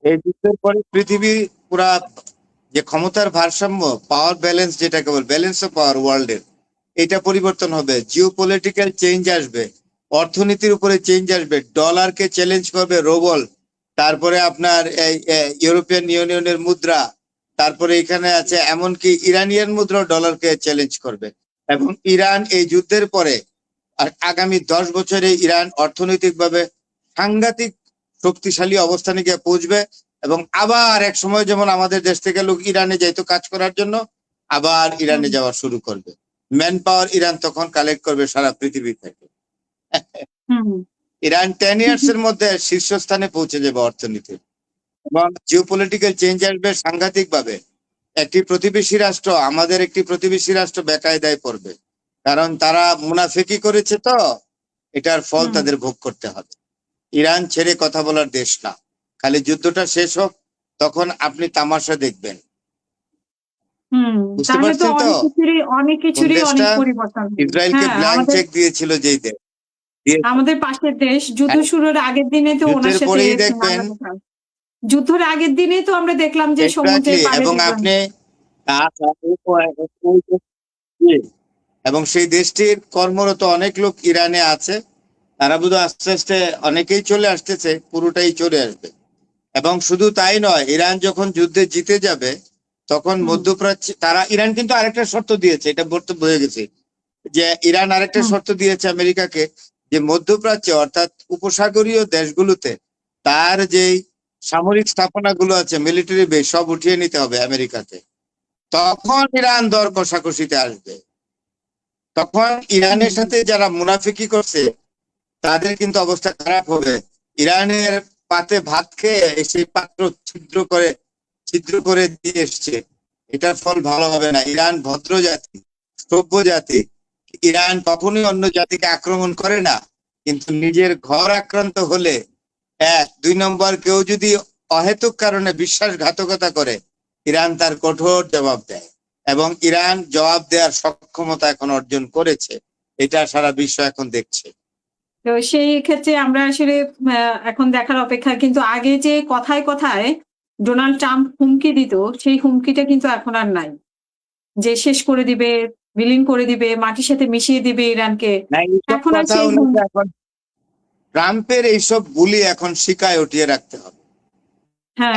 এই যুদ্ধের পরে পৃথিবী পুরা যে ক্ষমতার ভারসাম্য, পাওয়ার ব্যালেন্স, যেটাকে বল ব্যালেন্স অফ পাওয়ার ওয়ার্ল্ডের, এটা পরিবর্তন হবে। জিও পলিটিক্যাল চেঞ্জ আসবে, অর্থনীতির উপরে চেঞ্জ আসবে, ডলারকে চ্যালেঞ্জ করবে রুবল, তারপরে আপনার এই ইউরোপিয়ান ইউনিয়নের মুদ্রা, তারপরে এখানে আছে এমনকি ইরানিয়ান মুদ্রা ডলারকে চ্যালেঞ্জ করবে। এবং ইরান এই যুদ্ধের পরে আর আগামী 10 বছরে ইরান অর্থনৈতিকভাবে সাংঘাতিক শক্তিশালী অবস্থানে গিয়ে পৌঁছবে। এবং আবার এক সময় যেমন আমাদের দেশ থেকে লোক ইরানে যাইতো কাজ করার জন্য, আবার ইরানে যাওয়া শুরু করবে। ম্যান পাওয়ার ইরান তখন কালেক্ট করবে সারা পৃথিবী থেকে। ইরান 10 ইয়ার্স এর মধ্যে শীর্ষস্থানে পৌঁছে যাবে অর্থনীতি, এবং জিওপলিটিক্যাল চেঞ্জ আসবে সাংঘাতিক ভাবে। একটি প্রতিবেশী রাষ্ট্র, আমাদের একটি প্রতিবেশী রাষ্ট্র বেকায়দায় পড়বে, কারণ তারা মুনাফিকি করেছে, তো এটার ফল তাদের ভোগ করতে হবে। ইরান ছেড়ে কথা বলার দেশ না, খালি যুদ্ধটা শেষ হোক, তখন আপনি তামাশা দেখবেন। বুঝতে পারছেন তো? অনেক কিছুরই অনেক পরিবর্তন। ইসরায়েলকে ব্ল্যাঙ্ক চেক দিয়েছিল যেই দেশ, আমাদের পাশের দেশ, যুদ্ধ শুরুর আগের দিনে তো ওনার সাথে দেখবেন, যুদ্ধের আগের দিনে তো আমরা দেখলাম যে সমুদ্রে এবং আপনি এবং সেই দেশটির কর্মরত অনেক লোক ইরানে আছে, তারা বোধহয় আস্তে আস্তে অনেকেই চলে আসতেছে, পুরোটাই চলে আসবে। এবং শুধু তাই নয়, ইরান যখন যুদ্ধে জিতে যাবে তখন মধ্যপ্রাচ্যে তারা, ইরান কিন্তু আরেকটা শর্ত দিয়েছে, এটা বক্তব্য হয়ে গেছে, যে ইরান আরেকটা শর্ত দিয়েছে আমেরিকাকে, যে মধ্যপ্রাচ্যে অর্থাৎ উপসাগরীয় দেশগুলোতে তার যেই সামরিক স্থাপনাগুলো আছে, মিলিটারি বেস, সব উঠিয়ে নিতে হবে আমেরিকাতে। তখন ইরান দর কষাকষিতে আসবে। তখন ইরানের সাথে যারা মুনাফিকি করছে তাদের কিন্তু অবস্থা খারাপ হবে। ইরানের পাতে ভাত খেয়ে সেই পাত্র ছিদ্র করে দিয়ে এসছে, এটার ফল ভালো হবে না। ইরান ভদ্র জাতি, সভ্য জাতি। ইরান কখনোই অন্য জাতিকে আক্রমণ করে না, কিন্তু নিজের ঘর আক্রান্ত হলে, 2 নম্বর কেউ যদি অহেতুক কারণে বিশ্বাসঘাতকতা করে, ইরান তার কঠোর জবাব দেয়, এবং ইরান জবাব দেওয়ার সক্ষমতা এখন অর্জন করেছে। এটা সারা বিশ্ব এখন দেখছে। তো সেই ক্ষেত্রে আমরা আসলে এখন দেখার অপেক্ষা। কিন্তু আগে যে কথায় কথায় ডোনাল্ড ট্রাম্প হুমকি দিত, সেই হুমকিটা কিন্তু এখন আর নাই, যে শেষ করে দিবে, বিলীন করে দিবে, মাটির সাথে মিশিয়ে দিবে ইরানকে। এখন আর সেই ট্রাম্পের এইসব বুলি এখন শিকায় উঠিয়ে রাখতে হবে।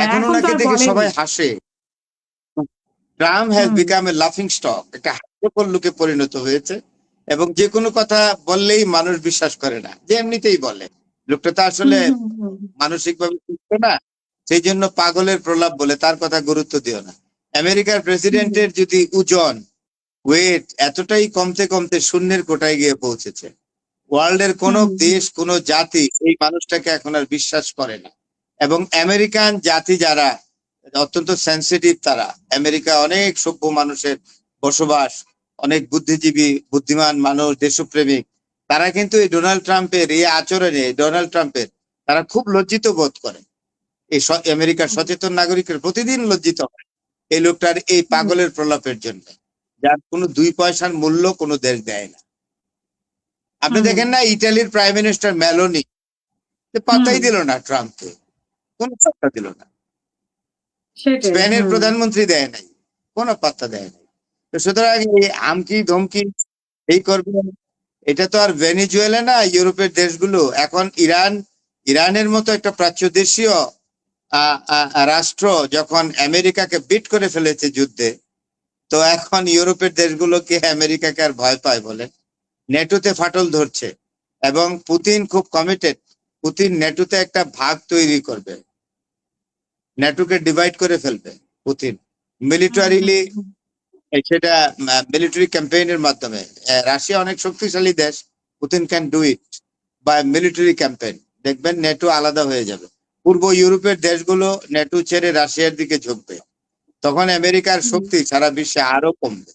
এখন ওনাকে দেখে সবাই হাসে। ট্রাম্প হ্যাজ বিকাম এ লাফিং স্টক, একটা হাস্যকর লোকে পরিণত হয়েছে, এবং যে কোনো কথা বললেই মানুষ বিশ্বাস করে না, যে এমনিতেই বলে। লোকটা তো আসলে মানসিকভাবে সুস্থ না, সেই জন্য পাগলের প্রলাপ বলে, তার কথা গুরুত্ব দিও না। আমেরিকার প্রেসিডেন্টের যদি ওজন, ওয়েট এতটাই কমতে কমতে শূন্যের কোটায় গিয়ে পৌঁছেছে, ওয়ার্ল্ডের কোন দেশ, কোন জাতি এই মানুষটাকে এখন আর বিশ্বাস করে না। এবং আমেরিকান জাতি যারা অত্যন্ত সেন্সিটিভ, তারা, আমেরিকা অনেক সভ্য মানুষের বসবাস, অনেক বুদ্ধিজীবী, বুদ্ধিমান মানুষ, দেশপ্রেমিক, তারা কিন্তু এই ডোনাল্ড ট্রাম্পের এই আচরণে, ডোনাল্ড ট্রাম্পের, তারা খুব লজ্জিত বোধ করে। এই আমেরিকার সচেতন নাগরিকের প্রতিদিন লজ্জিত হয় এই লোকটার এই পাগলের প্রলাপের জন্য, যার কোনো 2 পয়সার মূল্য কোনো দেশ দেয় না। আপনি দেখেন না, ইটালির প্রাইম মিনিস্টার মেলোনি পাত্তাই দিল না ট্রাম্পকে, কোন পাত্তা দিল না। স্পেনের প্রধানমন্ত্রী দেয় নাই, কোনো পাত্তা দেয় নাই। তো সুতরাং এই আমকি ধমকি এই করবে, এটা তো আর ভেনেজুয়েলা না, ইউরোপের দেশগুলো এখন ইরানের মতো একটা প্রাচ্য দেশীয় রাষ্ট্র যখন আমেরিকাকে বিট করে ফেলেছে যুদ্ধে, তো এখন ইউরোপের দেশগুলোকে আমেরিকাকে আর ভয় পায় বলে নেটোতে ফাটল ধরছে। এবং পুতিন খুব কমিটেড, পুতিন নেটোতে একটা ভাগ তৈরি করবে, নেটোকে ডিভাইড করে ফেলবে পুতিন মিলিটারিলি, সেটা মিলিটারি ক্যাম্পেইনের মাধ্যমে। রাশিয়া অনেক শক্তিশালী দেশ, Putin can do it by military campaign. দেখবেন নেটো আলাদা হয়ে যাবে, পূর্ব ইউরোপের দেশগুলো নেটো ছেড়ে রাশিয়ার দিকে ঝুঁকবে, তখন আমেরিকার শক্তি সারা বিশ্বে আরো কমবে।